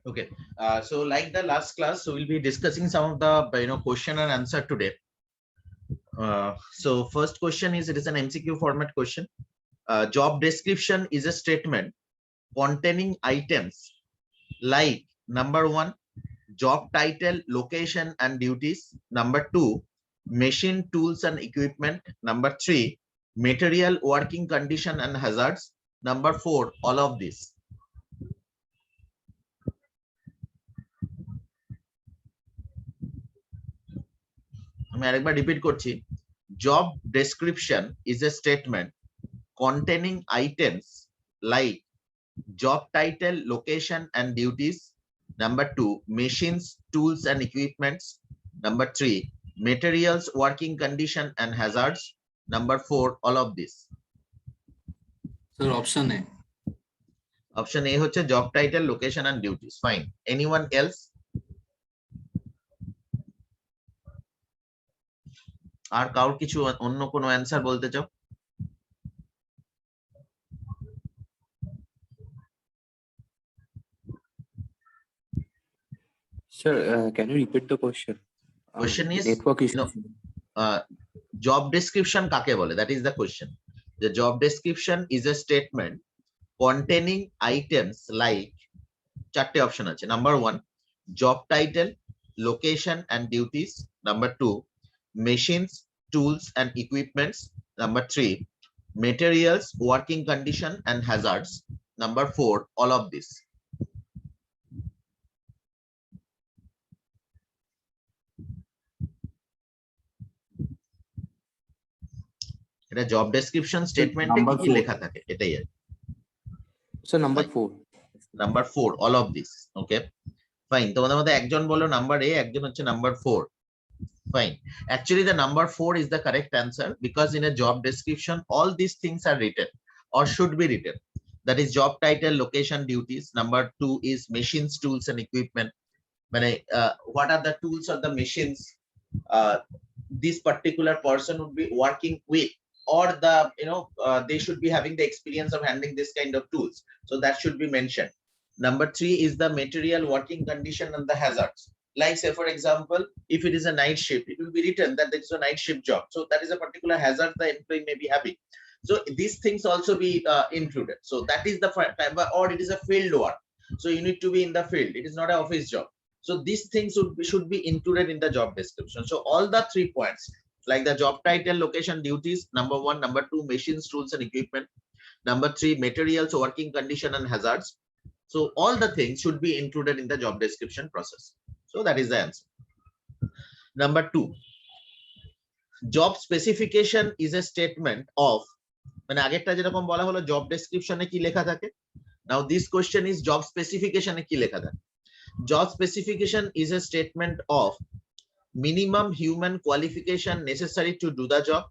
Okay. So like the last class, so we'll be discussing some of the question and answer today. So first question is, it is an MCQ format question. Job description is a statement containing items like number one, job title, location and duties. Number two, machine, tools and equipment. Number three, material, working condition and hazards. Number four, all of this. আমি আরেকবার repeat করছি, job description is a statement containing items like job title, location and duties. Number two, machines, tools and equipments. Number three, materials, working condition and hazards. Number four, all of this. Sir, option A. Option A হচ্ছে job title, location and duties. Fine. Anyone else? আর কাউর কিছু অন্য কোনো answer বলতে চাও? Sir, can you repeat the question? Question is, network issue. Job description কাকে বলে? That is the question. The job description is a statement containing items like, চারটে option আছে। Number one, job title, location and duties. Number two, machines, tools and equipments. Number three, materials, working condition and hazards. Number four, all of this. এটা job description স্টেটমেন্টে কি কি লেখা থাকে এটাই আর। So number 4. Number 4, all of this. Okay fine, তোমাদের মধ্যে একজন বললো নাম্বার এ, একজন হচ্ছে number 4. Fine. Actually, the number 4 is the correct answer because in a job description, all these things are written or should be written. That is job title, location, duties. Number 2 is machines, tools, and equipment. What are the tools or the machines this particular person would be working with, or they should be having the experience of handling this kind of tools. So that should be mentioned. Number 3 is the material, working condition, and the hazards. Like say for example, if it is a night shift, it will be written that it's a night shift job, so that is a particular hazard the employee may be having. So these things also be included. So that is the or it is a field work, so you need to be in the field, it is not an office job. So these things should be included in the job description. So all the 3 points, like the job title, location, duties, number 1, number 2, machines, tools and equipment, number 3, materials, working condition and hazards. So all the things should be included in the job description process. So that is the answer. Number 2, job specification is a statement of, মানে আগেরটা যেরকম বলা হলো job description এ কি লেখা থাকে, now this question is job specification এ কি লেখা থাকে. Job specification is a statement of minimum human qualification necessary to do the job.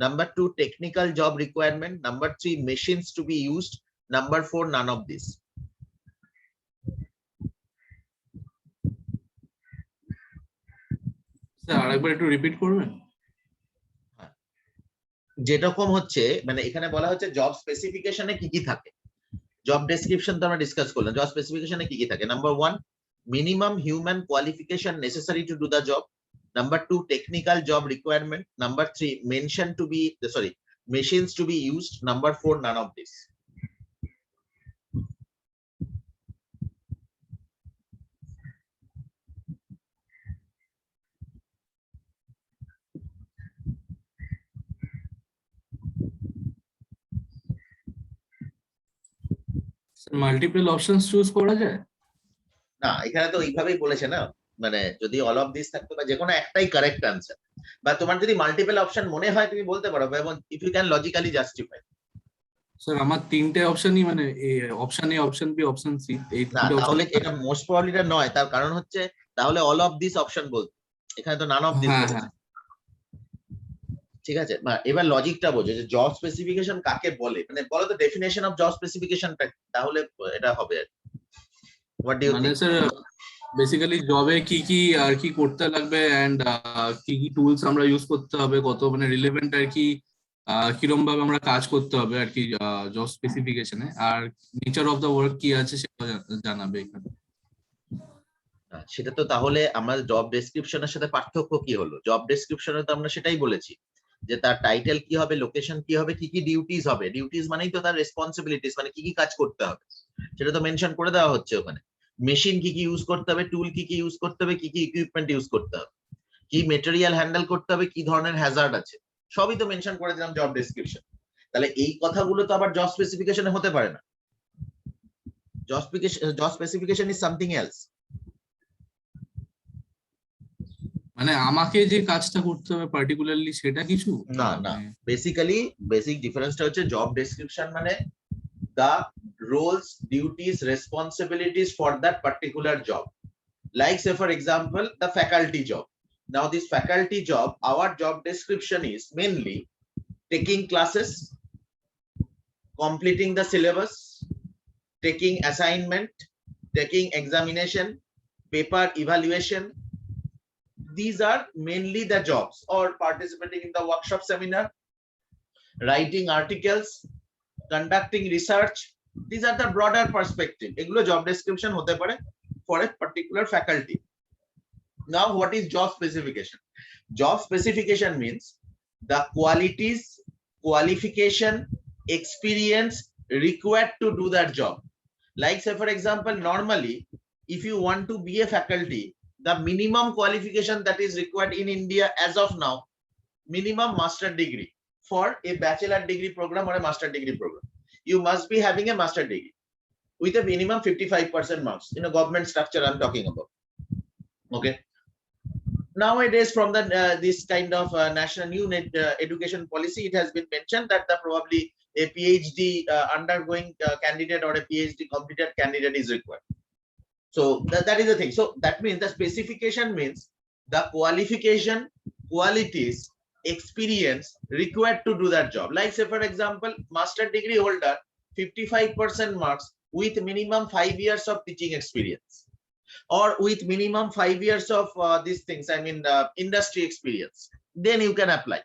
Number 2, technical job requirement. Number 3, machines to be used. Number 4, none of this. আরেকবার একটু repeat করবেন? যেরকম হচ্ছে মানে এখানে বলা হচ্ছে জব স্পেসিফিকেশনে কি কি থাকে, জব ডেসক্রিপশন তো আমরা ডিসকাস করলাম, জব স্পেসিফিকেশনে কি কি থাকে। Number 1, minimum human qualification necessary to do the job. Number 2, technical job requirement. Number 3, mention to be machines to be used. Number 4, none of this. Multiple options choose করা যায় না, এখানে তো এইভাবেই বলেছে না, মানে যদি অল অফ দিস থাকতো বা যে কোনো একটাই কারেক্ট আনসার, বা তোমার যদি মাল্টিপল অপশন মনে হয় তুমি বলতে পারো, এবং if you can logically justify. Sir আমার তিনটে অপশনই, মানে option A, option B, option C, এই না, তিনটে তাহলে এটা মোস্ট প্রবাবলি এটা নয়, তার কারণ হচ্ছে তাহলে অল অফ দিস অপশন বলতে, এখানে তো নান অফ দিস বলেছে। ঠিক আছে, এবার লজিকটা বোঝো যে জব স্পেসিফিকেশন কাকে বলে, মানে বলো তো ডেফিনেশন অফ জব স্পেসিফিকেশনটা, তাহলে এটা হবে আর হোয়াট ডু ইউ মানে থিংক। স্যার বেসিক্যালি জবে কি কি আর কি করতে লাগবে, এন্ড কি কি টুলস আমরা ইউজ করতে হবে, কত মানে রিলেভেন্ট আর কি, কিরকম ভাবে আমরা কাজ করতে হবে আর কি জব স্পেসিফিকেশনে, আর নেচার অফ দ্য ওয়ার্ক কি আছে সেটা জানাবে এখানে। সেটা তো তাহলে আমার জব ডেসক্রিপশনের সাথে পার্থক্য কি হলো? জব ডেসক্রিপশনে তো আমরা সেটাই বলেছি যে তার টাইটেল কি হবে, লোকেশন কি হবে, কি কি ডিউটিস হবে। ডিউটিস মানেই তো তার রেসপন্সিবিলিটিস, মানে কি কি কাজ করতে হবে সেটা তো মেনশন করে দেওয়া হচ্ছে ওখানে। মেশিন কি কি ইউজ করতে হবে, টুল কি কি ইউজ করতে হবে, কি কি ইকুইপমেন্ট ইউজ করতে হবে, কি মেটেরিয়াল হ্যান্ডেল করতে হবে, কি ধরনের হ্যাজার্ড আছে, সবই তো মেনশন করে দিলাম জব ডেসক্রিপশন। তাহলে এই কথাগুলো তো আবার জব স্পেসিফিকেশনে হতে পারে না। Job specification is something else. মানে আমাকে যে কাজটা করতে হবে পার্টিকুলারলি সেটা কিছু না না, বেসিক্যালি বেসিক ডিফারেন্সটা হচ্ছে জব ডেসক্রিপশন মানে the roles, duties, responsibilities for that particular job. Like say for example, the faculty job. Now this faculty job, our job description is mainly taking classes, completing the syllabus, taking assignment, taking examination, paper evaluation. These are mainly the jobs, or participating in the workshop seminar, writing articles, conducting research. These are the broader perspective. এগুলো job description হতে পারে for a particular faculty. Now what is job specification? Job specification means the qualities, qualification, experience required to do that job. Like say for example, normally if you want to be a faculty, the minimum qualification that is required in India as of now, minimum master degree for a bachelor degree program or a master degree program. You must be having a master degree with a minimum 55% marks in a government structure I'm talking about. Okay. Nowadays, from the this kind of national new education policy, it has been mentioned that the probably a PhD undergoing candidate or a PhD completed candidate is required. So that is the thing. So that means the specification means the qualification, qualities, experience required to do that job. Like say for example, master degree holder 55% marks with minimum 5 years of teaching experience, or with minimum 5 years of these things, I mean industry experience, then you can apply.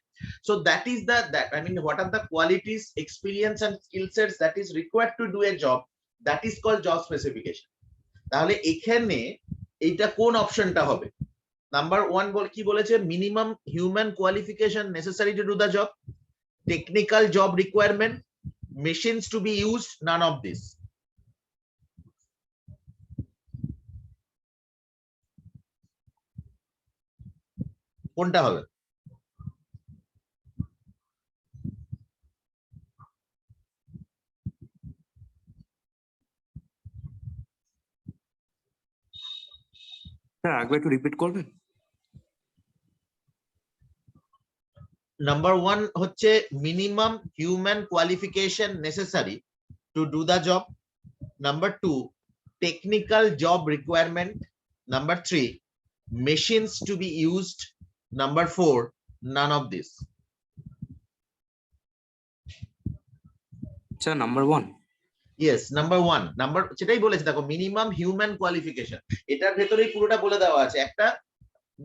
So that is that I mean what are the qualities, experience and skill sets that is required to do a job, that is called job specification. তাহলে এখানে এইটা কোন অপশনটা হবে? Number 1 কি বলেছে? Minimum human qualification necessary to do the job, technical job requirement, machines to be used, none of this. কোনটা হবে? স্যার একবার একটু রিপিট করবেন? নাম্বার 1 হচ্ছে minimum human qualification necessary to do the job. Number 2 technical job requirement. Number 3 machines to be used. Number 4 none of this. Sir number 1। Yes, number 1 number সেটাই বলেছে, দেখো minimum human qualification, এটার ভেতরেই পুরোটা বলে দেওয়া আছে। একটা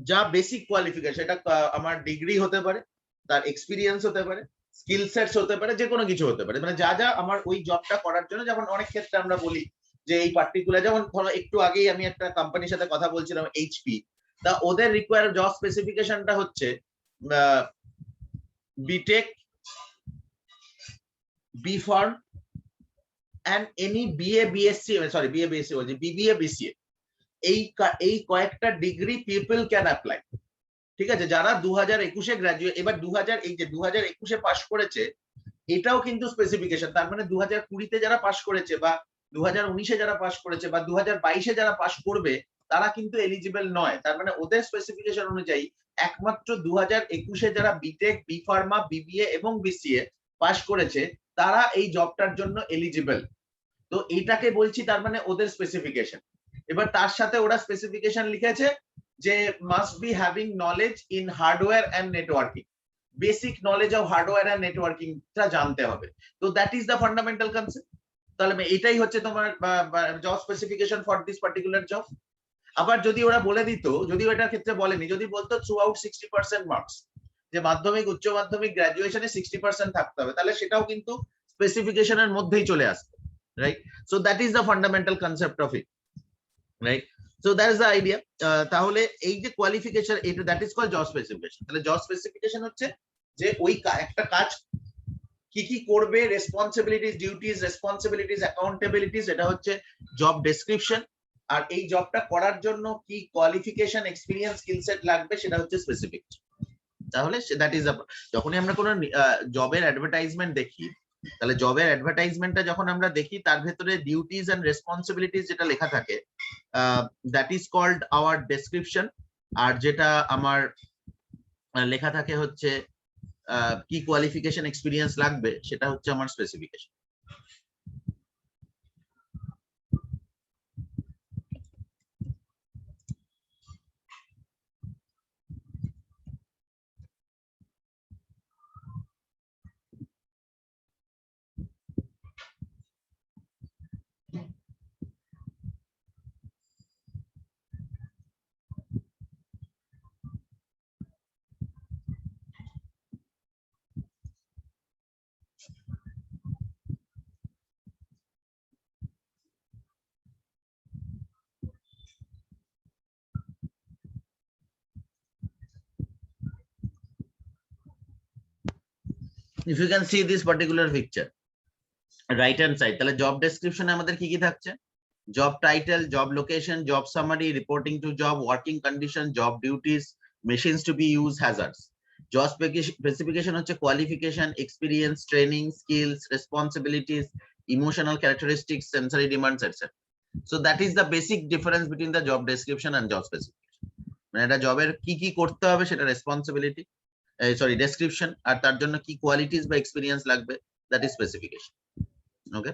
যা বেসিক কোয়ালিফিকেশন, এটা আমার ডিগ্রি হতে পারে, তার এক্সপিরিয়েন্স হতে পারে, স্কিল সেটস হতে পারে, যে কোনো কিছু হতে পারে, মানে যা যা আমার ওই জবটা করার জন্য। যেমন অনেক ক্ষেত্রে আমরা বলি যে এই পার্টিকুলার, যেমন ধরো একটু আগেই আমি একটা কোম্পানির সাথে কথা বলছিলাম, এইচপি, তা ওদের রিকোয়ার জব স্পেসিফিকেশনটা হচ্ছে BTech, B pharm and any BA BSc, sorry BA BSc বলছি, BBA BCA, এই কয়েকটা ডিগ্রি পিপল ক্যান অ্যাপ্লাই। ঠিক আছে, যারা 2021-এ গ্রাজুয়েট, এবার 2021-এ পাস করেছে, এটাও কিন্তু স্পেসিফিকেশন। তার মানে 2020-তে যারা পাস করেছে, বা 2019-এ যারা পাস করেছে, বা 2022-এ যারা পাস করবে, তারা কিন্তু এলিজিবল নয়। তার মানে ওদের স্পেসিফিকেশন অনুযায়ী একমাত্র 2021-এ যারা বিটেক, বি ফার্মা, বিবিএ এবং বিসিএ পাস করেছে, তারা এই জবটার জন্য এলিজিবল। তো এইটাকে বলছি তার মানে ওদের স্পেসিফিকেশন। এবার তার সাথে ওরা স্পেসিফিকেশন লিখেছে যে must be having knowledge in hardware and networking, basic knowledge of hardware and networking টা জানতে হবে। তো that is the fundamental concept. তাহলে এটাই হচ্ছে তোমার job specification for this particular job. আবার যদি ওরা বলে দিত, যদিও এটার ক্ষেত্রে বলেনি, যদি বলতো থ্রু আউট 60% মার্কস, যে মাধ্যমিক, উচ্চ মাধ্যমিক, গ্রাজুয়েশনে 60% থাকতে হবে, তাহলে সেটাও কিন্তু স্পেসিফিকেশনের মধ্যেই চলে আসবে, right? So that is the fundamental concept of it, right? So that is the idea. তাহলে এই যে কোয়ালিফিকেশন, এটা that is called job specification. তাহলে জব স্পেসিফিকেশন হচ্ছে যে ওই একটা কাজ কি কি করবে, রেসপন্সিবিলিটিস, ডিউটিস, রেসপন্সিবিলিটিস, অ্যাকাউন্টেবিলিটিস, এটা হচ্ছে জব ডেসক্রিপশন। আর এই জবটা করার জন্য কি কোয়ালিফিকেশন, এক্সপিরিয়েন্স, স্কিল সেট লাগবে সেটা হচ্ছে স্পেসিফিকেশন। তাহলে দ্যাট ইজ যখনই আমরা কোনো জবের অ্যাডভার্টাইজমেন্ট দেখি, তাহলে জবের অ্যাডভার্টাইজমেন্টটা যখন আমরা দেখি তার ভেতরে ডিউটিস এন্ড রেসপন্সিবিলিটিস যেটা লেখা থাকে, that is called our description. আর যেটা আমার লেখা থাকে হচ্ছে কি কোয়ালিফিকেশন, এক্সপিরিয়েন্স লাগবে, সেটা হচ্ছে আমার specification. If you can see this particular picture, right hand side, তাহলে জব ডেসক্রিপশনে আমাদের কি কি থাকছে? Job title, job location, job summary, reporting to job, working condition, job duties, machines to be use, hazards. Job specification হচ্ছে qualification, experience, training, skills, responsibilities, emotional characteristics, sensory demands, etcetera. So that is the basic difference between the job description and job specification. মানে এটা জবের কি কি করতে হবে সেটা responsibility, sorry description, আর তার জন্য কি কোয়ালিটিস বা এক্সপিরিয়েন্স লাগবে, দ্যাট ইজ স্পেসিফিকেশন। ওকে,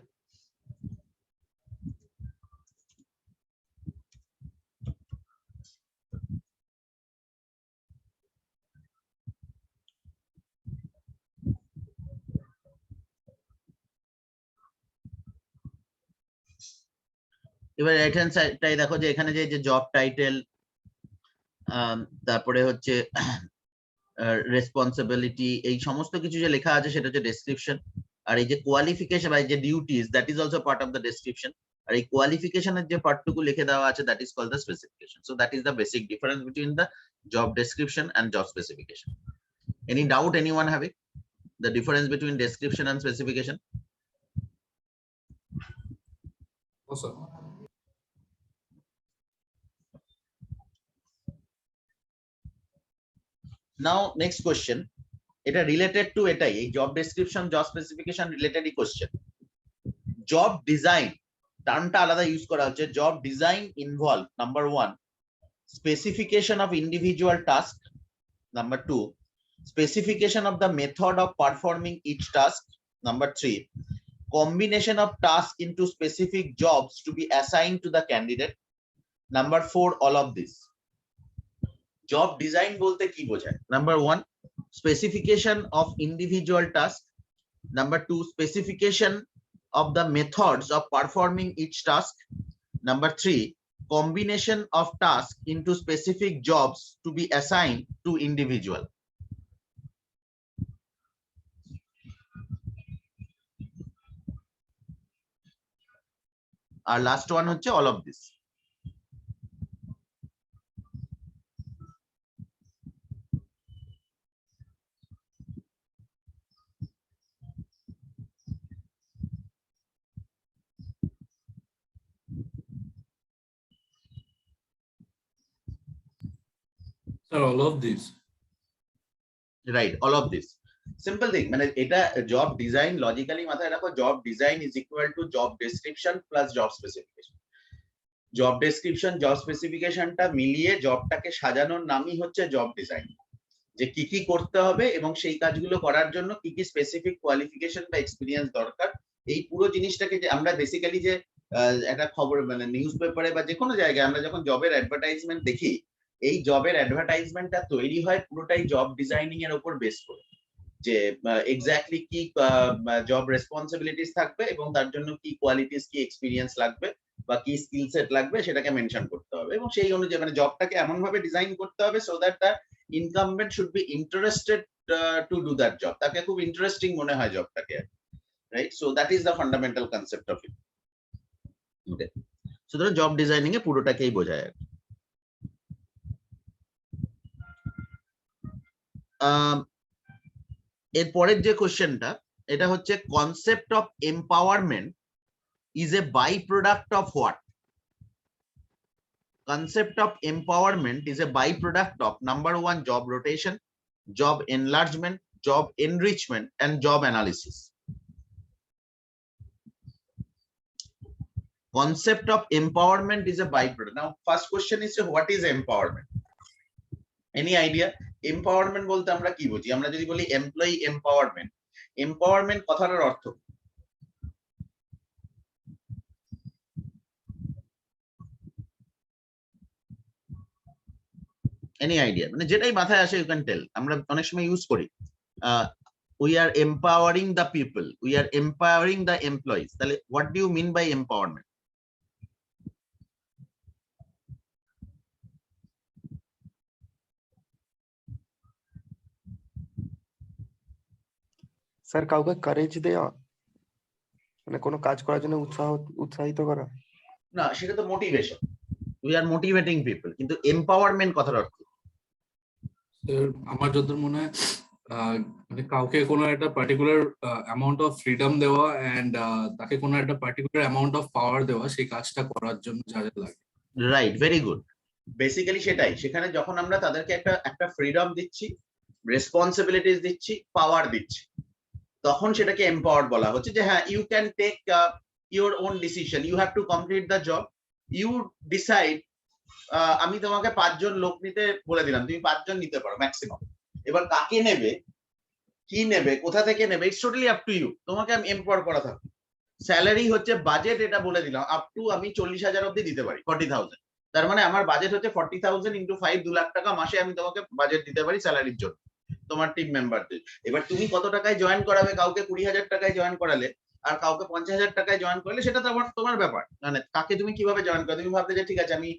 এবার রাইট হ্যান্ড সাইডটাই দেখো যে এখানে যে জব টাইটেল, তারপরে হচ্ছে রেসপন্সিবিলিটি, এই সমস্ত কিছু যে লেখা আছে সেটা হচ্ছে ডেসক্রিপশন। আর এই যে কোয়ালিফিকেশন বা এই যে duties, that is also part of the description. আর এই কোয়ালিফিকেশনের যে পার্টটুকু লিখে দেওয়া আছে, that is called the specification. So that is the basic difference between the job description and job specification. Any doubt anyone having the difference between description and specification? No, sir. Now next question, এটা related to এটাই, এই job description, job specification related question. Job design টার্মটা আলাদা use করা হচ্ছে। job design involve number 1 specification of individual task, number 2 specification of the method of performing each task, number 3 combination of tasks into specific jobs to be assigned to the candidate, number 4 all of this. Job design বলতে কি বোঝায়? Number 1 specification of individual task, number 2 specification of the methods of performing each task, number 3 combination of tasks into specific jobs to be assigned to individual. আর last one হচ্ছে all of this. Sir, all of these. Right, all of this simple thing. মানে এটা job design logically মাথায় রাখো, job design is equal to job description plus job specification. Job description, job স্পেসিফিকেশনটা মিলিয়ে জবটাকে সাজানোর নামই হচ্ছে জব ডিজাইন। যে কি কি করতে হবে এবং সেই কাজগুলো করার জন্য কি কি স্পেসিফিক কোয়ালিফিকেশন বা এক্সপিরিয়েন্স দরকার, এই পুরো জিনিসটাকে যে আমরা বেসিক্যালি যে একটা খবর মানে নিউজ পেপারে বা যে কোনো জায়গায় আমরা যখন জবের অ্যাডভার্টাইজমেন্ট দেখি, এই জবের অ্যাডভার্টাইজমেন্টটা তৈরি হয় পুরোটাই জব ডিজাইনিং এর উপর বেস করে, যে এক্স্যাক্টলি কি জব রেসপন্সিবিলিটিস থাকবে এবং তার জন্য কি কোয়ালিটিস, কি এক্সপিরিয়েন্স লাগবে বা কি স্কিল সেট লাগবে সেটাকে মেনশন করতে হবে। এবং সেই অনুযায়ী মানে জবটাকে এমন ভাবে ডিজাইন করতে হবে so that the incumbent should be interested to do that job, তাকে খুব ইন্টারেস্টিং মনে হয় জবটাকে, right? So that is the fundamental concept of it. Okay, সুতরাং জব ডিজাইনিং এ পুরোটাকেই বোঝায় আর কি। এর পরের যে কোশ্চেনটা, এটা হচ্ছে concept of empowerment is a by product of what? Concept of empowerment is a byproduct of number 1 job rotation, job enlargement, job enrichment, and job analysis. Concept of empowerment is a byproduct. Now, first question is what is empowerment? Any idea? Empowerment বলতে আমরা কি বুঝি? আমরা যদি বলি employee empowerment, empowerment কথাটার অর্থ any idea? মানে যেটাই মাথায় আসে ইউ ক্যান টেল। আমরা অনেক সময় ইউজ করি we are empowering the people, we are empowering the employees. তাহলে what do you mean by empowerment? Sir কাউকে কারেজ দেওয়া, মানে কোনো কাজ করার জন্য উৎসাহিত করা। না, সেটা তো motivation, we are motivating people. কিন্তু এম্পাওয়ারমেন্ট কথার অর্থ আমার যতদূর মনে হয় মানে কাউকে কোনো একটা পার্টিকুলার অ্যামাউন্ট অফ ফ্রিডম দেওয়া এন্ড তাকে কোনো একটা পার্টিকুলার অ্যামাউন্ট অফ পাওয়ার দেওয়া সেই কাজটা করার জন্য যা যা লাগে। Right, very good. বেসিক্যালি সেটাই, সেখানে যখন আমরা তাদেরকে একটা ফ্রিডম দিচ্ছি, রেসপন্সিবিলিটিস দিচ্ছি, পাওয়ার দিচ্ছি, তখন সেটাকে এম্পাওয়ার্ড বলা হচ্ছে। যে হ্যাঁ, you can take your own decision, you have to complete the job, you decide. আমি তোমাকে 5 জন লোক নিতে বলে দিলাম, তুমি 5 জন নিতে পারো ম্যাক্সিমাম। এবার কাকে নেবে, কি নেবে, কোথা থেকে নেবে, it's totally up to you. তোমাকে আমি এম্পাওয়ার করা থাকবে। স্যালারি হচ্ছে বাজেট, এটা বলে দিলাম আপ টু আমি 40,000 অব্দি দিতে পারি, 40,000। তার মানে আমার বাজেট হচ্ছে 40,000 ইন্টু 5, 2 লাখ টাকা মাসে আমি তোমাকে বাজেট দিতে পারি স্যালারির জন্য তোমার টিম মেম্বারদের। এবার তুমি কত টাকায় জয়েন করাবে, কাউকে 20,000 টাকায় জয়েন করালে আর কাউকে 50,000 টাকায় জয়েন করলে, সেটা তো তোমার ব্যাপার। মানে কাকে তুমি কিভাবে জয়েন করো, তুমি ভাবতে যে ঠিক আছে আমি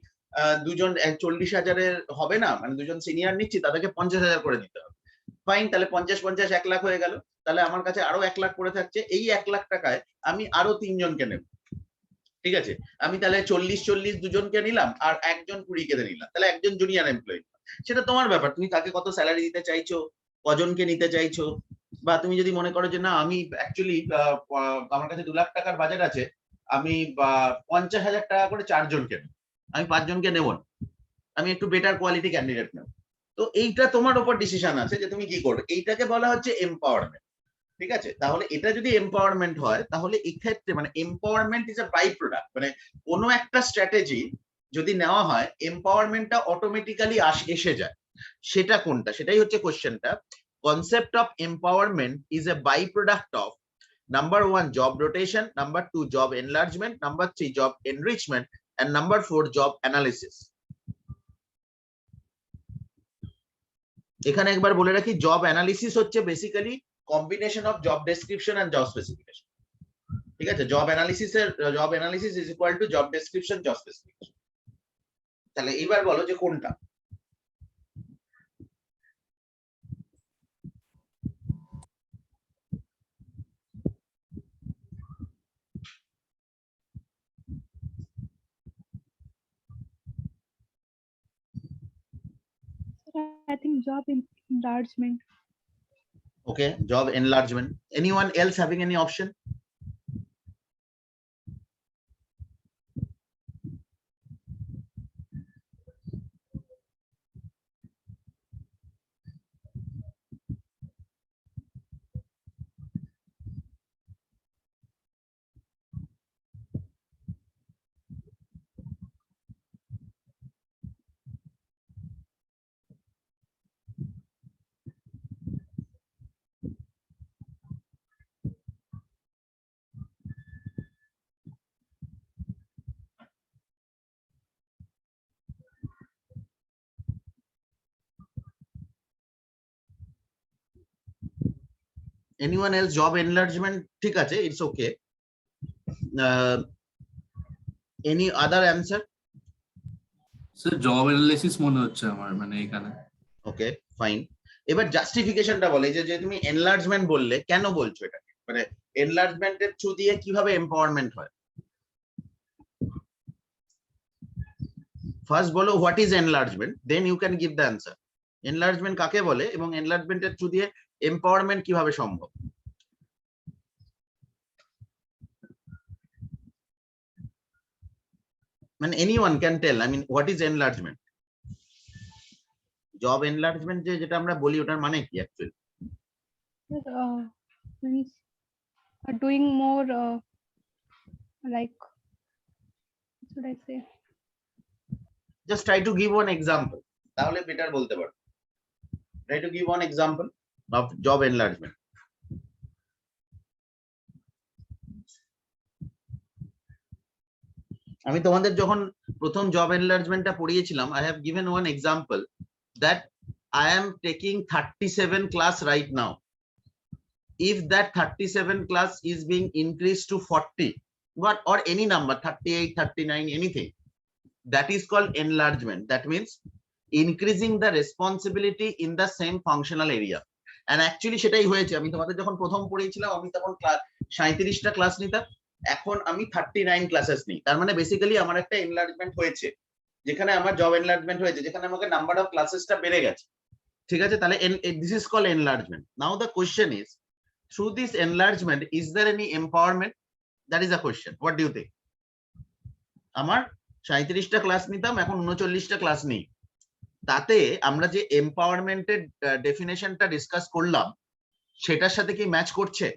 দুজন 40,000-এর হবে না, মানে দুজন সিনিয়র নিচ্ছি, তাদেরকে 50,000 করে দিতে হবে। ফাইন, তাহলে 50-50 1 লাখ হয়ে গেল। তাহলে আমার কাছে আরো 1 লাখ পড়ে থাকছে, এই 1 লাখ টাকায় আমি আরো 3 জনকে নেব। ঠিক আছে, আমি তাহলে 40-40 দুজনকে নিলাম আর একজন 20 কে নিলাম, তাহলে একজন জুনিয়র এমপ্লয়ি। সেটা তোমার ব্যাপার, তুমি তাকে কত স্যালারি দিতে চাইছো, কজনকে নিতে চাইছো। বা তুমি যদি মনে করো যে না, আমি অ্যাকচুয়ালি আমার কাছে 2 লাখ টাকার বাজেট আছে, আমি 50,000 টাকা করে 4 জনকে নেব, আমি 5 জনকে নেব না, আমি একটু বেটার কোয়ালিটি ক্যান্ডিডেট নেব। তো এইটা তোমার উপর ডিসিশন আছে যে তুমি কি করবে। এইটাকে বলা হচ্ছে এম্পাওয়ারমেন্ট। ঠিক আছে, তাহলে এটা যদি এম্পাওয়ারমেন্ট হয়, তাহলে এক্ষেত্রে মানে empowerment is a by product. মানে কোনো একটা স্ট্র্যাটেজি যদি নেওয়া হয়, এম্পাওয়ারমেন্টটা অটোমেটিক্যালি এসে যায়। সেটা কোনটা, সেটাই হচ্ছে কোশ্চেনটা। Concept of empowerment is a by product of number 1 job rotation, number 2 job enlargement, number 3 job enrichment, and number 4 job analysis. এখানে একবার বলে রাখি, জব অ্যানালিসিস হচ্ছে basically combination of job description and job specification. ঠিক আছে, job analysis is equal to job description, job specification. তাহলে এবার বলো যে কোনটা। I think job enlargement. Okay, job enlargement. Anyone else having any option? Anyone else? Job enlargement, ঠিক আছে, it's okay. Any other answer? Sir job analysis মনে হচ্ছে আমার, মানে এখানে। ওকে, ফাইন। এবার জাস্টিফিকেশনটা বলে যে তুমি এনলার্জমেন্ট বললে, কেন বলছো এটাকে, মানে এনলার্জমেন্টের থ্রু দিয়ে কিভাবে এম্পাওয়ারমেন্ট হয়? ফার্স্ট বলো what is enlargement, then you can give the answer. Enlargement কাকে বলে এবং এনলার্জমেন্টের থ্রু দিয়ে এম্পাওয়ারমেন্ট কিভাবে সম্ভব? মানে anyone can tell, I mean what is enlargement? Job enlargement যেটা আমরা বলি ওটার মানে কি actually? Means doing more like what should I say? Just try to give one example, তাহলে বেটার বলতে পারো। Try to give one example of job enlargement. আমি তোমাদের যখন প্রথম job এনলার্জমেন্টটা পড়িয়েছিলাম, I have given one example that I am taking 37 class right now. If that 37 class is being increased to 40, what or any number 38, 39, anything, that is called enlargement. That means increasing the responsibility in the same functional area. And actually সেটাই হয়েছে। আমি তোমাদের যখন প্রথম পড়িয়েছিলাম আমি তখন 37টা class নিতাম, এখন আমি 39 ক্লাসেস নিই। তার মানে বেসিক্যালি আমার একটা এনলার্জমেন্ট হয়েছে, যেখানে আমার জব এনলার্জমেন্ট হয়েছে, যেখানে আমাকে নাম্বার অফ ক্লাসেসটা বেড়ে গেছে। ঠিক আছে, তাহলে this is called enlargement. Now the question is, through this enlargement is there any empowerment? That is a question. What do you think? আমার 37টা ক্লাস নিতাম, এখন 39টা ক্লাস নেই। তাতে আমরা যে এম্পাওয়ারমেন্টের ডেফিনেশনটা ডিসকাস করলাম সেটার সাথে কি ম্যাচ করছে?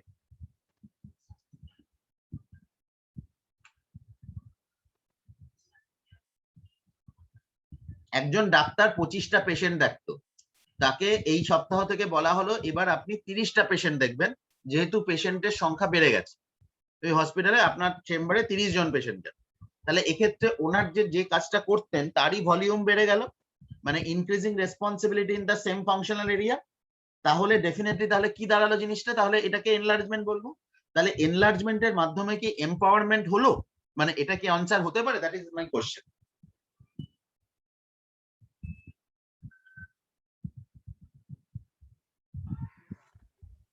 একজন ডাক্তার 25টা পেশেন্ট দেখতো, তাকে এই সপ্তাহ থেকে বলা হলো এবার আপনি 30টা পেশেন্ট দেখবেন, যেহেতু পেশেন্টের সংখ্যা বেড়ে গেছে। এই হসপিটালে আপনার চেম্বারে 30 জন পেশেন্ট, তাহলে এক্ষেত্রে ওনার যে কাজটা করতেন তারই ভলিউম বেড়ে গেল, মানে increasing responsibility in the same functional area. তাহলে ডেফিনেটলি তাহলে কি দাঁড়ালো জিনিসটা? তাহলে এটাকে এনলার্জমেন্ট বলবো। তাহলে এনলার্জমেন্টের মাধ্যমে কি এম্পাওয়ারমেন্ট হলো? মানে এটা কি আনসার হতে পারে? That is my question.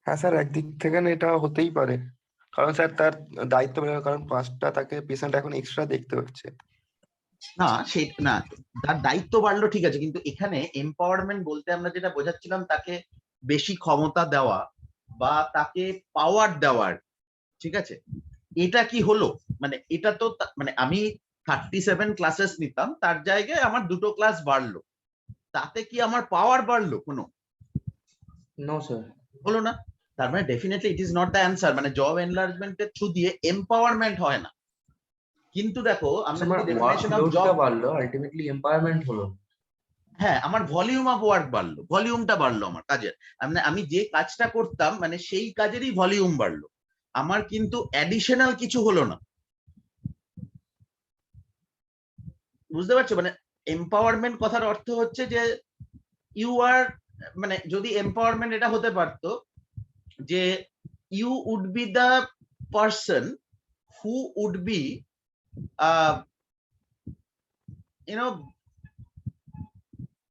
হ্যাঁ স্যার, একদিক থেকে না এটা হতেই পারে, কারণ স্যার তার দায়িত্ব বেড়ে গেল, কারণ 5টা তাকে পেশেন্ট এখন এক্সট্রা দেখতে হচ্ছে। না সেটা না, তার দায়িত্ব বাড়লো ঠিক আছে, কিন্তু এখানে এম্পাওয়ারমেন্ট বলতে আমরা যেটা বোঝাচ্ছিলাম তাকে বেশি ক্ষমতা দেওয়া বা তাকে পাওয়ার দেওয়ার। ঠিক আছে, এটা কি হলো? মানে এটা তো মানে আমি 37 ক্লাসেস নিতাম, তার জায়গায় আমার 2টো ক্লাস বাড়লো, তাতে কি আমার পাওয়ার বাড়লো? কোনো নো স্যার, হলো না। তার মানে definitely it is not the answer. মানে জব এনলার্জমেন্টের থ্রু দিয়ে এম্পাওয়ারমেন্ট হয় না। কিন্তু দেখো আমরা যদি ডেফিনেশন অফ জব, বাড়লো, আলটিমেটলি এমপাওয়ারমেন্ট হলো। হ্যাঁ, আমার ভলিউম অফ ওয়ার্ক বাড়লো, ভলিউমটা বাড়লো আমার কাজের। মানে আমি যে কাজটা করতাম মানে সেই কাজেরই ভলিউম বাড়লো, আমার কিন্তু অ্যাডিশনাল কিছু হলো না। বুঝতে পারছো? মানে এম্পাওয়ারমেন্ট কথার অর্থ হচ্ছে যে ইউ আর, মানে যদি এম্পাওয়ারমেন্ট এটা হতে পারতো যে you would be the person who would be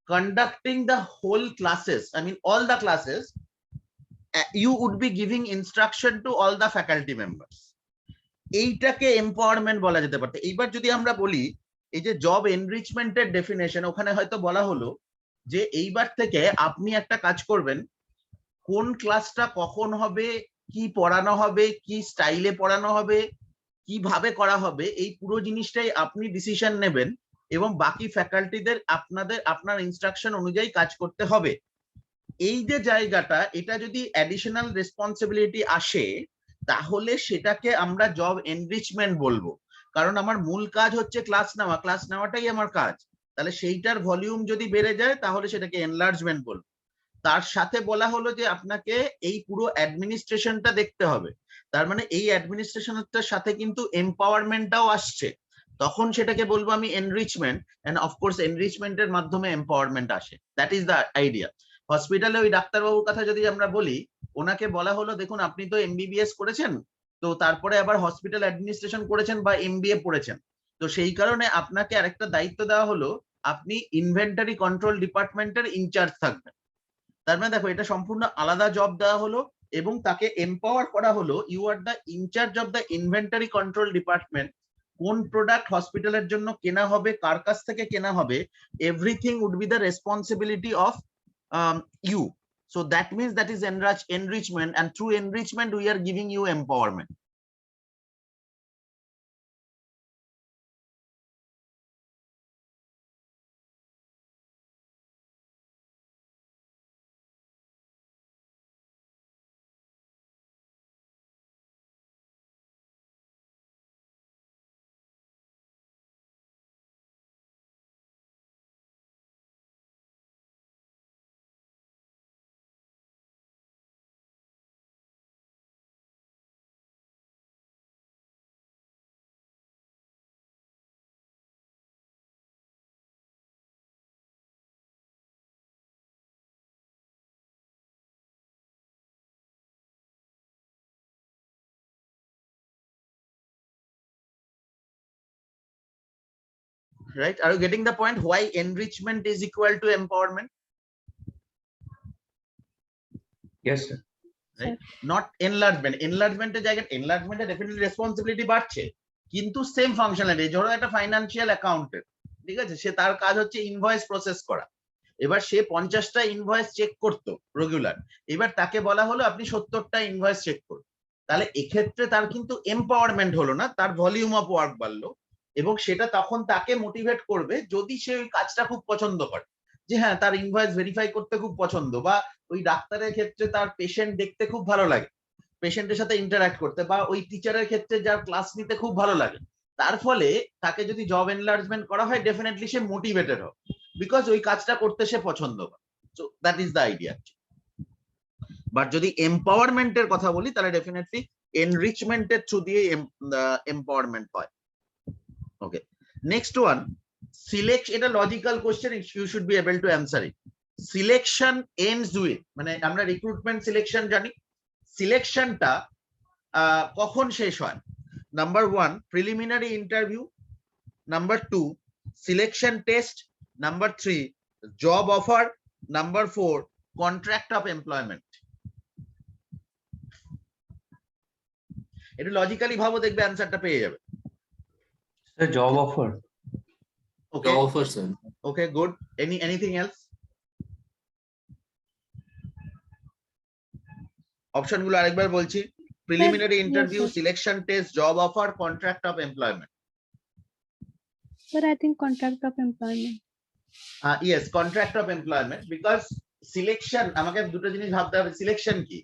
conducting the whole classes, I mean all the classes, you would be giving instruction to all the faculty members. এইটাকে এম্পাওয়ারমেন্ট বলা যেতে পারতো। এইবার যদি আমরা বলি এই যে জব এনরিচমেন্টের ডেফিনেশন, ওখানে হয়তো বলা হলো যে এইবার থেকে আপনি একটা কাজ করবেন, কোন ক্লাসটা কখন হবে, কি পড়ানো হবে, কি স্টাইলে পড়ানো হবে, কিভাবে করা হবে, এই পুরো জিনিসটাই আপনি ডিসিশন নেবেন এবং বাকি ফ্যাকাল্টিদের আপনার ইনস্ট্রাকশন অনুযায়ী কাজ করতে হবে। এই যে জায়গাটা, এটা যদি অ্যাডিশনাল রেসপন্সিবিলিটি আসে তাহলে সেটাকে আমরা জব এনরিচমেন্ট বলবো, কারণ আমার মূল কাজ হচ্ছে ক্লাস নেওয়া, ক্লাস নেওয়াটাই আমার কাজ। তাহলে সেইটার ভলিউম যদি বেড়ে যায় তাহলে সেটাকে এনলার্জমেন্ট বলবো। তার সাথে বলা হলো যে আপনাকে এই পুরো অ্যাডমিনিস্ট্রেশনটা দেখতে হবে, তার মানে এই অ্যাডমিনিস্ট্রেশনটার সাথে কিন্তু এম্পাওয়ারমেন্টটাও আসছে, তখন সেটাকে বলবো আমি এনরিচমেন্ট। এন্ড অফকোর্স এনরিচমেন্টের মাধ্যমে এম্পাওয়ারমেন্ট আসে, দ্যাট ইজ দ্য আইডিয়া। হসপিটালে ওই ডাক্তারবাবুর কথা যদি আমরা বলি, ওনাকে বলা হলো দেখুন আপনি তো এমবিবিএস করেছেন, তো তারপরে আবার হসপিটাল অ্যাডমিনিস্ট্রেশন করেছেন বা এমবিএ পড়েছেন, তো সেই কারণে আপনাকে আরেকটা দায়িত্ব দেওয়া হলো, আপনি ইনভেন্টরি কন্ট্রোল ডিপার্টমেন্টের ইনচার্জ থাকবেন। তার মানে দেখো এটা সম্পূর্ণ আলাদা জব দেওয়া হলো এবং তাকে এম্পাওয়ার করা হলো, you are the in charge of the inventory control department, কোন প্রোডাক্ট হসপিটালের জন্য কেনা হবে, কার কাছ থেকে কেনা হবে, everything would be the responsibility of you. So that means that is enrichment, and through enrichment we are giving you empowerment. Right? Are you getting the point? Why enrichment is equal to empowerment? Yes, sir. Right? Not enlargement. Enlargement এর জায়গায় enlargement এ definitely responsibility বাড়ছে, কিন্তু same functionality. ধরো একটা financial accountant, ঠিক আছে, সে তার কাজ হচ্ছে ইনভয়েস প্রসেস করা। এবার সে 50টা ইনভয়েস চেক করতো রেগুলার, এবার তাকে বলা হলো আপনি 70টা ইনভয়েস চেক করুন। তাহলে এক্ষেত্রে তার কিন্তু এম্পাওয়ারমেন্ট হলো না, তার ভলিউম অফ ওয়ার্ক বাড়লো, এবং সেটা তখন তাকে মোটিভেট করবে যদি সে ওই কাজটা খুব পছন্দ করে, যে হ্যাঁ তার ইনভয়েস ভেরিফাই করতে খুব পছন্দ, বা ওই ডাক্তারের ক্ষেত্রে তার পেশেন্ট দেখতে খুব ভালো লাগে, পেশেন্টের সাথে ইন্টারঅ্যাক্ট করতে, বা ওই টিচারের ক্ষেত্রে যার ক্লাস নিতে খুব ভালো লাগে। তার ফলে তাকে যদি জব এনলার্জমেন্ট করা হয়, ডেফিনেটলি সে মোটিভেটেড হবে, বিকজ ওই কাজটা করতে সে পছন্দ করে। So that is the idea. But যদি এম্পাওয়ারমেন্টের কথা বলি, তাহলে ডেফিনেটলি এনরিচমেন্টের থ্রু দিয়ে এম্পাওয়ারমেন্ট হয়। Okay, next one, select. এটা logical question, you should be able to answer it. Selection ends with, মানে আমরা রিক্রুটমেন্ট সিলেকশন জানি, সিলেকশনটা কখন শেষ হয়? Number 1 preliminary interview, number 2 selection test, number 3 job offer, number 4 contract of employment. এটা logically ভাবো, দেখবে অ্যান্সারটা পেয়ে যাবে। Sir, job offer. ওকে, Job offer, sir. ওকে, গুড। Anything else? অপশন গুলো আরেকবার বলছি: preliminary interview, sir. Selection test, job offer, contract of employment. Sir, I think contract of employment. Yes, contract of employment, because selection, আমাকে দুটো জিনিস ভাবতে হবে। Selection কি?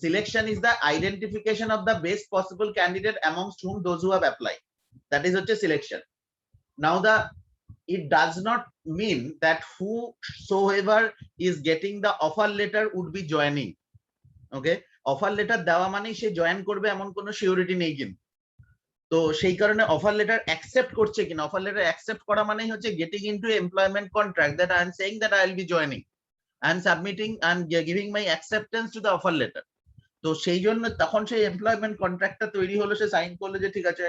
Selection is the identification of the best possible candidate amongst whom those who have applied. That is হচ্ছে selection. Now it does not mean that whosoever is getting the offer letter would be joining. Okay, offer letter দেওয়া মানেই সে join করবে এমন কোনো surety নেই কিন্তু। তো সেই কারণে অফার লেটার অ্যাকসেপ্ট করছে কিনা, অফার লেটার অ্যাকসেপ্ট করা মানেই হচ্ছে getting into employment contract, that I am saying that I will be joining, I am submitting and giving my acceptance to the offer letter. তো সেই জন্য তখন সেই এমপ্লয়মেন্ট কন্ট্রাক্টটা তৈরি হলো, সে সাইন করলো যে ঠিক আছে,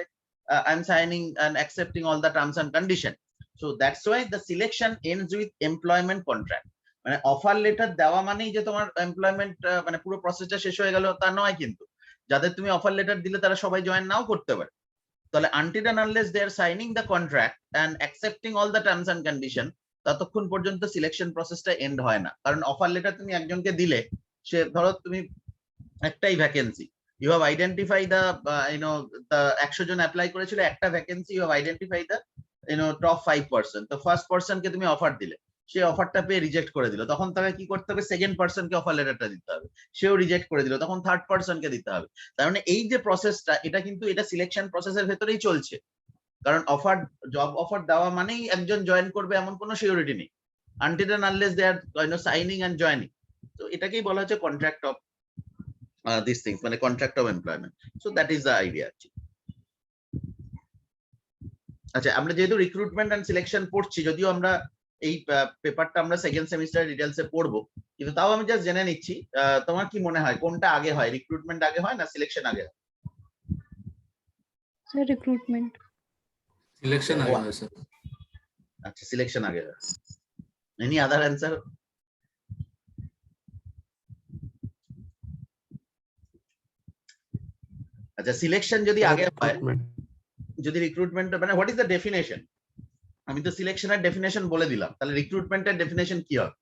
I am signing and accepting all the terms and condition. So that's why the selection ends with employment contract. মানে অফার লেটার দেওয়া মানেই যে তোমার এমপ্লয়মেন্ট মানে পুরো প্রসেসটা শেষ হয়ে গেল তা নয় কিন্তু। যাদের তুমি অফার লেটার দিলে তারা সবাই জয়েন নাও করতে পারে। তাহলে until and unless they are signing the contract and accepting all the terms and condition, ততক্ষণ পর্যন্ত সিলেকশন প্রসেসটা এন্ড হয় না। কারণ অফার লেটার তুমি একজনকে দিলে, সে ধরো তুমি একটাই vacancy, you have identify the the 100 জন অ্যাপ্লাই করেছিল, একটা vacancy, you have identify the top 5%। তো ফার্স্ট পারসনকে তুমি অফার দিলে, সে অফারটা পেয়ে রিজেক্ট করে দিল, তখন তাকে কি করতে হবে? সেকেন্ড পারসনকে অফার লেটারটা দিতে হবে, সেও রিজেক্ট করে দিল, তখন থার্ড পারসনকে দিতে হবে। তার মানে এই যে প্রসেসটা, এটা কিন্তু এটা সিলেকশন প্রসেসের ভেতরেই চলছে। কারণ অফার, জব অফার দেওয়া মানেই একজন জয়েন করবে এমন কোনো সিওরিটি নেই, until and unless they are signing and joining. তো এটাকেই বলা হচ্ছে কন্ট্রাক্ট অফ these things, মানে contract of employment. So that is the idea. আচ্ছা, আমরা যেহেতু রিক্রুটমেন্ট এন্ড সিলেকশন পড়ছি, যদিও আমরা এই পেপারটা আমরা সেকেন্ড সেমিস্টার ডিটেইলসে পড়বো, কিন্তু তাও আমি জাস্ট জেনে নিচ্ছি, তোমার কি মনে হয় কোনটা আগে হয়? রিক্রুটমেন্ট আগে হয় না সিলেকশন আগে হয়? Sir, recruitment. Selection আগে হয়, sir. আচ্ছা, সিলেকশন আগে হয়। Any other answer? আচ্ছা, সিলেকশন যদি আগে হয়, Recruitment. যদি রিক্রুটমেন্ট মানে হোয়াট ইজ দ্য ডেফিনেশন, আমি তো সিলেকশনের ডেফিনেশন বলে দিলাম, তাহলে রিক্রুটমেন্টের ডেফিনেশন কি হবে?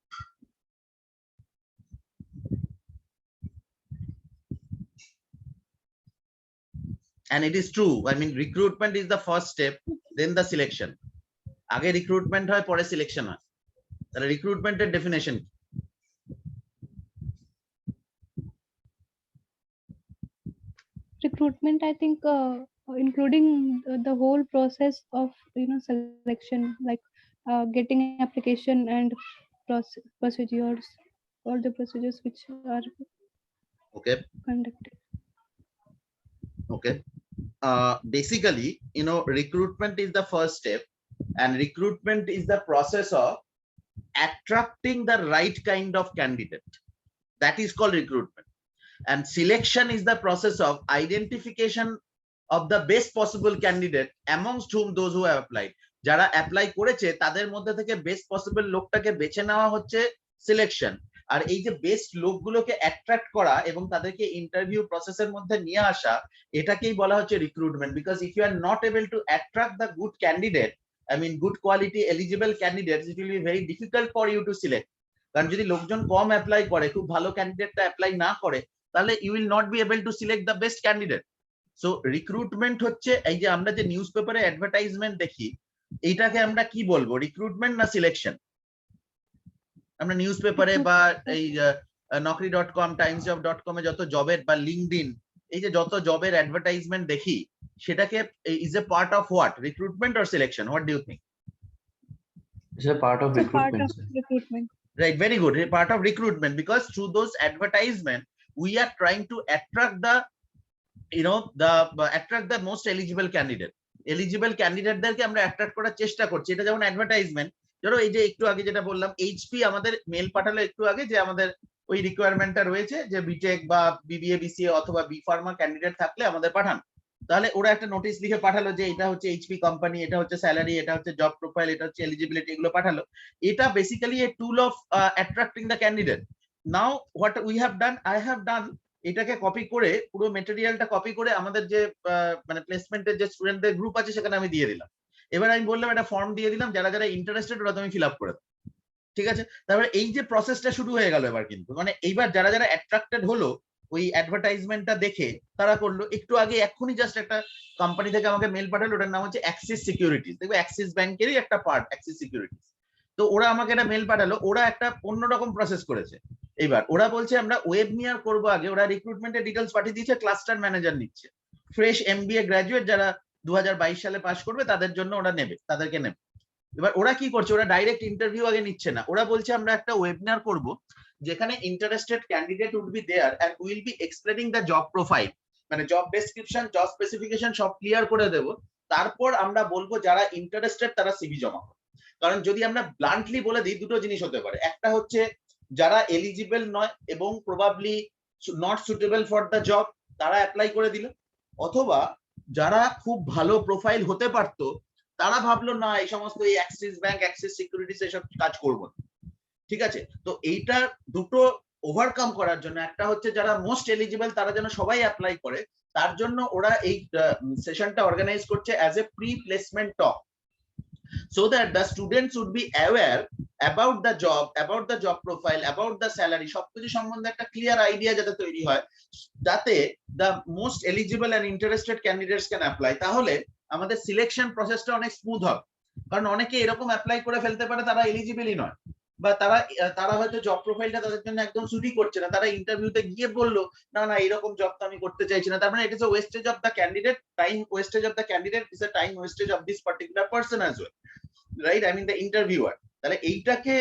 And it is true, I mean recruitment is the first step, then the selection. আগে রিক্রুটমেন্ট হয়, পরে সিলেকশন হয়, তাহলে রিক্রুটমেন্টের ডেফিনেশন কি? Recruitment, I think, including the whole process of selection, like getting an application and procedures, all the procedures which are Okay, conducted. okay. Basically, recruitment is the first step, and recruitment is the process of attracting the right kind of candidate. That is called recruitment. And selection is the process of identification of the best possible candidate amongst whom those who have applied. যারা apply করেছে তাদের মধ্যে থেকে best possible লোকটাকে বেছে নেওয়া হচ্ছে selection. আর এই যে বেস্ট লোকগুলোকে অ্যাট্রাক্ট করা এবং তাদেরকে ইন্টারভিউ প্রসেসের মধ্যে নিয়ে আসা, এটাকেই বলা হচ্ছে recruitment. Because if you are not able to attract the good candidate, I mean good quality eligible candidates, it will be very difficult for you to select. কারণ যদি লোকজন কম অ্যাপ্লাই করে, খুব ভালো ক্যান্ডিডেটটা অ্যাপ্লাই না করে, তাহলে you will not be able to select the best candidate. So recruitment হচ্ছে এই যে আমরা যে নিউজ পেপারে অ্যাডভার্টাইজমেন্ট দেখি, এইটাকে আমরা কি বলবো, রিক্রুটমেন্ট না সিলেকশন? আমরা নিউজ পেপারে বা এই naukri.com, timesjob.com এ যত জবের বা লিঙ্কডইন, এই যে যত জবের অ্যাডভার্টাইজমেন্ট দেখি, সেটাকে is a part of what, recruitment or selection? What do you think? It's a part of It's a part recruitment, of sir. recruitment. Right, very good. A part of recruitment, because through those advertisement we are trying to attract the attract the most eligible candidate. Eligible ক্যান্ডিডেটদেরকে আমরা attract করার চেষ্টা করছি। এটা যেমন advertisement, ধরো এই যে একটু আগে যেটা বললাম, এইচপি আমাদের মেল পাঠালো একটু আগে যে আমাদের ওই রিকোয়ারমেন্টটা রয়েছে যে বিটেক বা বিবিএ বিসিএ অথবা বি ফার্মা ক্যান্ডিডেট থাকলে আমাদের পাঠান। তাহলে ওরা একটা নোটিশ লিখে পাঠালো যে এটা হচ্ছে এইচপি কোম্পানি, এটা হচ্ছে স্যালারি, এটা হচ্ছে জব প্রোফাইল, এটা হচ্ছে এলিজিবিলিটি, এগুলো পাঠালো। এটা basically A tool of attracting the candidate. Now what we have done, I have done, এটাকে কপি করে, পুরো মেটেরিয়ালটা কপি করে আমাদের যে মানে প্লেসমেন্টের যে স্টুডেন্টদের গ্রুপ আছে সেখানে আমি দিয়ে দিলাম। এবার আমি বললাম একটা ফর্ম দিয়ে দিলাম, যারা যারা ইন্টারেস্টেড ওরা তুমি ফিল আপ করে দাও। ঠিক আছে, তারপরে এই যে প্রসেসটা শুরু হয়ে গেল এবার, কিন্তু মানে এইবার যারা যারা অ্যাট্রাক্টেড হলো ওই অ্যাডভার্টাইজমেন্টটা দেখে, তারা করলো। একটু আগে এক্ষুনি জাস্ট একটা কোম্পানি থেকে আমাকে মেল পাঠালো, ওটার নাম হচ্ছে অ্যাক্সিস সিকিউরিটিজ, দেখবে অ্যাক্সিস ব্যাংকেরই একটা পার্ট অ্যাক্সিস সিকিউরিটিজ। তো ওরা আমাকে একটা মেল পাঠালো, ওরা একটা অন্যরকম প্রসেস করেছে। এবার ওরা বলছে আমরা ওয়েব নিয়ার করবো আগে, ওরা রিক্রুটমেন্টের ডিটেলস পাঠিয়ে দিয়েছে, ক্লাস্টার ম্যানেজার নিচ্ছে, ফ্রেশ এমবিএ গ্রাজুয়েট যারা 2022 সালে পাস করবে তাদের জন্য ওরা নেবে, তাদেরকে নেবে। এবার ওরা কি করছে, ওরা ডাইরেক্ট ইন্টারভিউ আগে নিচ্ছে না, ওরা বলছে আমরা একটা ওয়েবিনার করব যেখানে interested candidate would be there and will be explaining the job profile, মানে জব ডেসক্রিপশন, জব স্পেসিফিকেশন সব ক্লিয়ার করে দেব। তারপর আমরা বলবো যারা ইন্টারেস্টেড তারা সিভি জমা করো। কারণ যদি আমরা ব্লান্টলি বলে দিই, দুটো জিনিস হতে পারে, একটা হচ্ছে যারা এলিজিবল নয় এবং probably not suitable for the job তারা অ্যাপ্লাই করে দিল, অথবা যারা খুব ভালো প্রোফাইল হতে পারতো তারা ভাবলো না এই সমস্ত এই অ্যাক্সিস ব্যাংক, অ্যাক্সিস সিকিউরিটিজ এসব কাজ করবো না। ঠিক আছে, তো এইটা দুটো ওভারকাম করার জন্য, একটা হচ্ছে যারা মোস্ট এলিজিবল তারা যেন সবাই অ্যাপ্লাই করে, তার জন্য ওরা এই সেশনটা অর্গানাইজ করছে as a pre placement talk, so that the students would be aware about the job profile, about the salary, সবকিছু সম্বন্ধে একটা ক্লিয়ার আইডিয়া যাতে তৈরি হয়, যাতে the most eligible and interested candidates can apply। তাহলে আমাদের সিলেকশন প্রসেসটা অনেক স্মুথ হবে। কারণ অনেকে এরকম অ্যাপ্লাই করে ফেলতে পারে তারা এলিজিবলই নয়, বা তারা হয়তো জব প্রোফাইলটা তাদের জন্য একদম সুটই করছে না, তারা ইন্টারভিউতে গিয়ে বললো না না এরকম জব তো আমি করতে চাইছি না। তার মানে it is a wastage of the candidate, time wastage of the candidate is a time wastage of this particular person as well, right, I mean the interviewer. তাহলে এইটাকে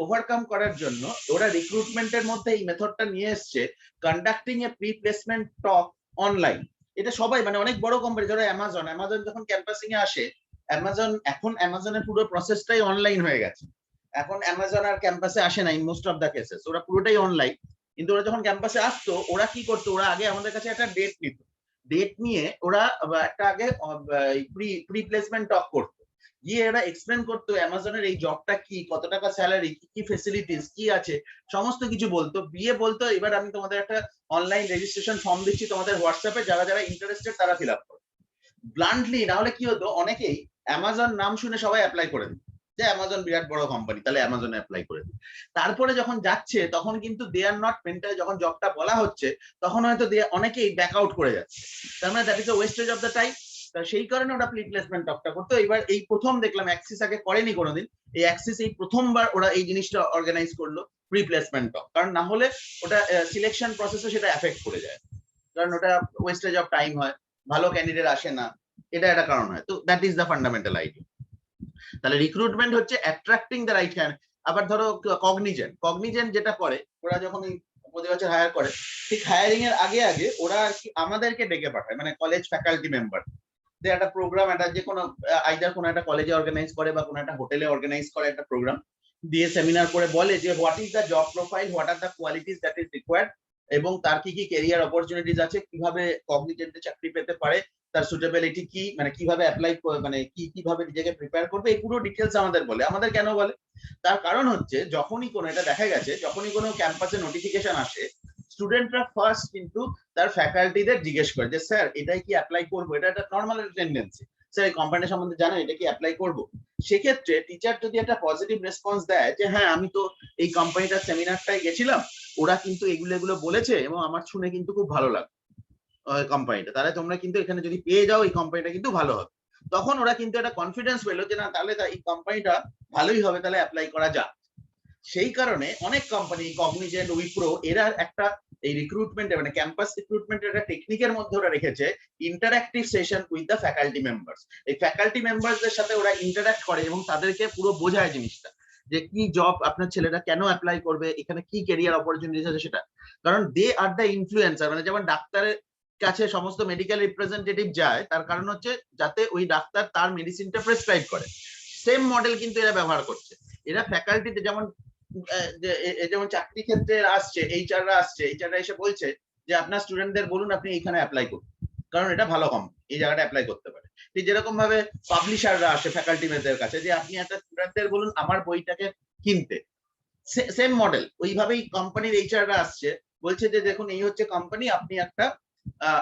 ওভারকাম করার জন্য ওরা রিক্রুটমেন্টের মধ্যে এই মেথডটা নিয়ে এসছে, conducting a pre placement talk online. এটা সবাই মানে অনেক বড় কোম্পানি, ধরো অ্যামাজন যখন ক্যাম্পাসিং এ আসে, অ্যামাজনের পুরো প্রসেসটাই অনলাইন হয়ে গেছে। এখন অ্যামাজন আর ক্যাম্পাসে আসে না in most of the cases, ওরা পুরোটাই অনলাইন। কিন্তু ওরা যখন ক্যাম্পাসে আসতো, ওরা কি করতো, ওরা আগে আমাদের কাছে একটা ডেট নিত, ডেট নিয়ে ওরা একটা আগে প্রি প্লেসমেন্ট টক করতো, গিয়ে এরা এক্সপ্লেন করতো অ্যামাজনের এই জবটা কি, কত টাকা স্যালারি, কি কি ফেসিলিটিস কি আছে, সমস্ত কিছু বলতো। বিয়ে বলতো এবার আমি তোমাদের একটা অনলাইন রেজিস্ট্রেশন ফর্ম দিচ্ছি তোমাদের হোয়াটসঅ্যাপে, যারা যারা ইন্টারেস্টেড তারা ফিল আপ করো। ব্লান্টলি না হলে কি হতো, অনেকেই অ্যামাজন নাম শুনে সবাই অ্যাপ্লাই করে দিত, যে অ্যামাজন বিরাট বড় কোম্পানি, তাহলে অ্যামাজনে অ্যাপ্লাই করে দিই। তারপরে যখন যাচ্ছে তখন কিন্তু দে আর নট মেন্টাল, যখন জবটা বলা হচ্ছে তখন হয়তো অনেকেই ব্যাক আউট করে যাচ্ছে, তার মানে that is a wastage of the time. সেই কারণে ওরা প্রিপ্লেসমেন্ট টকটা করতো। এবার এই প্রথম দেখলাম অ্যাক্সিস আগে করেনি কোনোদিন, এই অ্যাক্সিস এই প্রথমবার ওরা এই জিনিসটা অর্গানাইজ করলো, প্রিপ্লেসমেন্ট টক। কারণ না হলে ওটা সিলেকশন প্রসেসে সেটা এফেক্ট করে যায়, কারণ ওটা ওয়েস্টেজ অফ টাইম হয়, ভালো ক্যান্ডিডেট আসে না, এটা একটা কারণ হয়। তো that is the fundamental idea. তাহলে রিক্রুটমেন্ট হচ্ছে অ্যাট্রাক্টিং দ্য রাইট ক্যান্ডিডেট। আবার ধরো কগনিজেন্ট যেটা করে, ওরা যখন প্রতি বছর হায়ার করে, ঠিক হায়ারিং এর আগে আগে ওরা আর কি আমাদেরকে ডেকে পাঠায়, মানে কলেজ ফ্যাকাল্টি মেম্বার, যে একটা প্রোগ্রাম, একটা যে কোনো আইদার কোনো একটা কলেজে অর্গানাইজ করে বা কোনো একটা হোটেলে অর্গানাইজ করে একটা প্রোগ্রাম, দিয়ে সেমিনার করে বলে যে what is the job profile, what are the qualities that is required, এবং তার কি কি ক্যারিয়ার অপরচুনিটিস আছে, কিভাবে কগনিজেন্টে চাকরি পেতে পারে, তার সুটেবিলিটি কি, মানে কিভাবে অ্যাপ্লাই, মানে কিভাবে নিজেকে প্রিপেয়ার করবে, এই পুরো ডিটেলস আমাদের বলে। আমাদের কেন বলে? তার কারণ হচ্ছে যখনই কোনো, এটা দেখা গেছে, যখনই কোনো ক্যাম্পাসে নোটিফিকেশন আসে, স্টুডেন্টরা ফার্স্ট কিন্তু তার ফ্যাকাল্টিদের জিজ্ঞেস করে যে স্যার এটাই কি অ্যাপ্লাই করবো, এটা একটা নর্মাল টেন্ডেন্সি, স্যার এই কোম্পানি সম্বন্ধে জানেন, এটা কি অ্যাপ্লাই করবো। সেক্ষেত্রে টিচার যদি একটা পজিটিভ রেসপন্স দেয় যে হ্যাঁ আমি তো এই কোম্পানিটার সেমিনারটায় গেছিলাম, ওরা কিন্তু এগুলো বলেছে এবং আমার শুনে কিন্তু খুব ভালো লাগে কোম্পানিটা, তাহলে তোমরা কিন্তু এখানে যদি পেয়ে যাও এই কোম্পানিটা কিন্তু ভালো হবে, তখন ওরা কিন্তু একটা কনফিডেন্স পেলো যে না তাহলে এই কোম্পানিটা ভালোই হবে, তাহলে অ্যাপ্লাই করা যাক। সেই কারণে অনেক কোম্পানি, কগনিজেন্ট, উইপ্রো, এরা একটা এই রিক্রুটমেন্ট, মানে ক্যাম্পাস রিক্রুটমেন্টের একটা টেকনিকের মধ্যে ওরা রেখেছে interactive session with the faculty members. এই ফ্যাকাল্টি মেম্বারসদের সাথে ওরা ইন্টারঅ্যাক্ট করে এবং তাদেরকে পুরো বোঝায় জিনিসটা, যে কি জব আপনার ছেলেরা কেন অ্যাপ্লাই করবে, এখানে কি ক্যারিয়ার অপরচুনিটিস আছে সেটা। কারণ দে আর দ্য ইনফ্লুয়েন্সার, মানে যেমন ডাক্তারের কাছে সমস্ত মেডিকেল রিপ্রেজেন্টেটিভ যায়, তার কারণ হচ্ছে যাতে ওই ডাক্তার তার মেডিসিনটা প্রেসক্রাইব করে। সেম মডেল কিন্তু এরা ব্যবহার করছে। এরা ফ্যাকাল্টিতে যেমন যেমন চাকরি ক্ষেত্রে আসছে, এইচআররা আসছে, এইচআররা এসে বলছে যে আপনার স্টুডেন্টদের বলুন আপনি এখানে অ্যাপ্লাই করুন, কারণ এটা ভালো কোম্পানি, এই জায়গাটা অ্যাপ্লাই করতে পারে। ঠিক যেরকম ভাবে পাবলিশাররা আসে ফ্যাকাল্টি মেম্বারদের কাছে, যে আপনি একটা স্টুডেন্টদের বলুন আমার বইটাকে কিনতে। সেম মডেল, ওইভাবেই কোম্পানির এইচআররা আসছে, বলছে যে দেখুন এই হচ্ছে কোম্পানি, আপনি একটা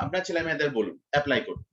আপনার ছেলে মেয়েদের বলুন অ্যাপ্লাই করুন।